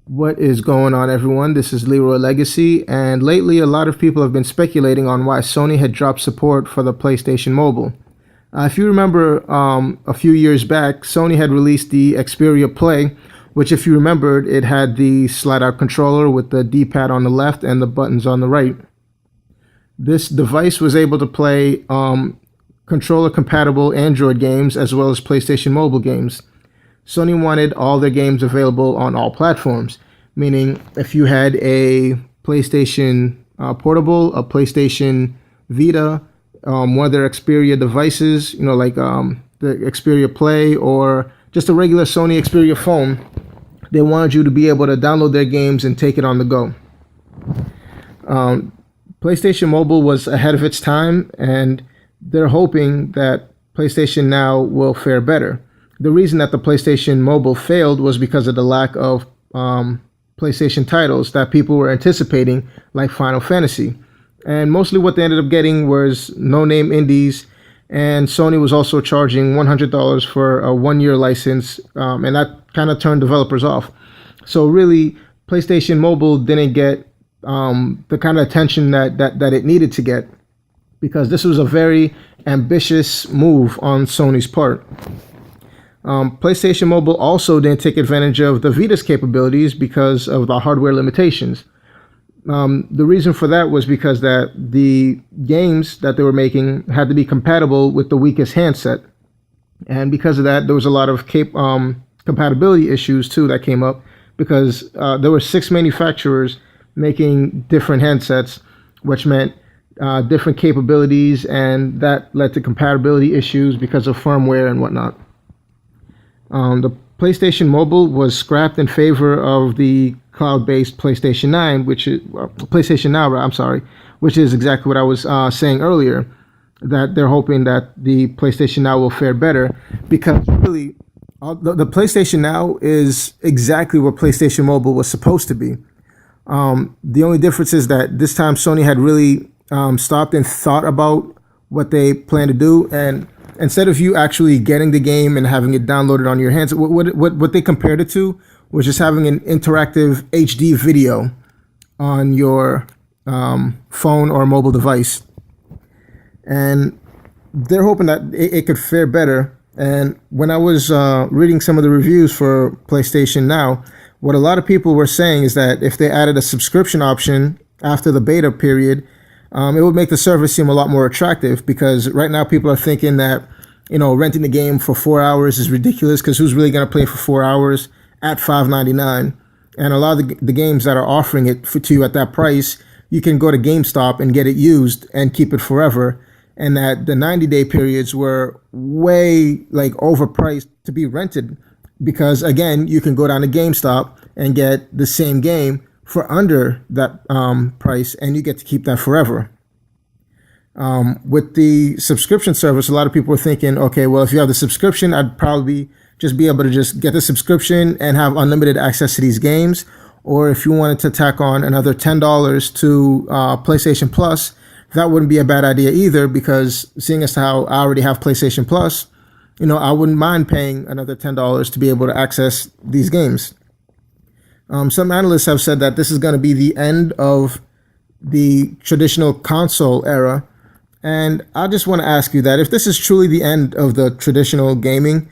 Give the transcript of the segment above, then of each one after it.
What is going on, everyone? This is Leroy Legacy, and lately a lot of people have been speculating on why Sony had dropped support for the PlayStation Mobile. If you remember, a few years back, Sony had released the Xperia Play, which, if you remembered, it had the slide-out controller with the D-pad on the left and the buttons on the right. This device was able to play controller-compatible Android games as well as PlayStation Mobile games. Sony wanted all their games available on all platforms, meaning if you had a PlayStation Portable, a PlayStation Vita, one of their Xperia devices, like the Xperia Play or just a regular Sony Xperia phone, they wanted you to be able to download their games and take it on the go. PlayStation Mobile was ahead of its time, and they're hoping that PlayStation Now will fare better. The reason that the PlayStation Mobile failed was because of the lack of PlayStation titles that people were anticipating, like Final Fantasy. And mostly what they ended up getting was no-name indies, and Sony was also charging $100 for a one-year license, and that kind of turned developers off. So really, PlayStation Mobile didn't get the kind of attention that it needed to get, because this was a very ambitious move on Sony's part. PlayStation Mobile also didn't take advantage of the Vita's capabilities because of the hardware limitations. The reason for that was because that the games that they were making had to be compatible with the weakest handset. And because of that, there was a lot of compatibility issues too that came up, because there were 6 manufacturers making different handsets, which meant different capabilities, and that led to compatibility issues because of firmware and whatnot. The PlayStation Mobile was scrapped in favor of the cloud-based PlayStation 9, which is PlayStation Now, I'm sorry, which is exactly what I was saying earlier, that they're hoping that the PlayStation Now will fare better, because really the PlayStation Now is exactly what PlayStation Mobile was supposed to be. The only difference is that this time Sony had really stopped and thought about what they plan to do, and instead of you actually getting the game and having it downloaded on your hands, what they compared it to was just having an interactive HD video on your phone or mobile device. And they're hoping that it could fare better. And when I was reading some of the reviews for PlayStation Now, what a lot of people were saying is that if they added a subscription option after the beta period, it would make the service seem a lot more attractive, because right now people are thinking that, renting the game for 4 hours is ridiculous, because who's really going to play for 4 hours at $5.99? And a lot of the games that are offering it to you at that price, you can go to GameStop and get it used and keep it forever. And that the 90-day periods were way overpriced to be rented, because again, you can go down to GameStop and get the same game for under that price, and you get to keep that forever. With the subscription service, a lot of people were thinking, okay, well, if you have the subscription, I'd probably just be able to just get the subscription and have unlimited access to these games. Or if you wanted to tack on another $10 to PlayStation Plus, that wouldn't be a bad idea either, because seeing as how I already have PlayStation Plus, I wouldn't mind paying another $10 to be able to access these games. Some analysts have said that this is going to be the end of the traditional console era. And I just want to ask you that if this is truly the end of the traditional gaming,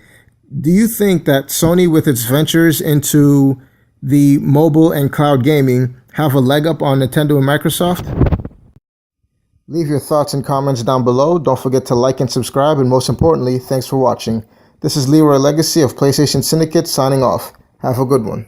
do you think that Sony, with its ventures into the mobile and cloud gaming, have a leg up on Nintendo and Microsoft? Leave your thoughts and comments down below. Don't forget to like and subscribe. And most importantly, thanks for watching. This is Leroy Legacy of PlayStation Syndicate signing off. Have a good one.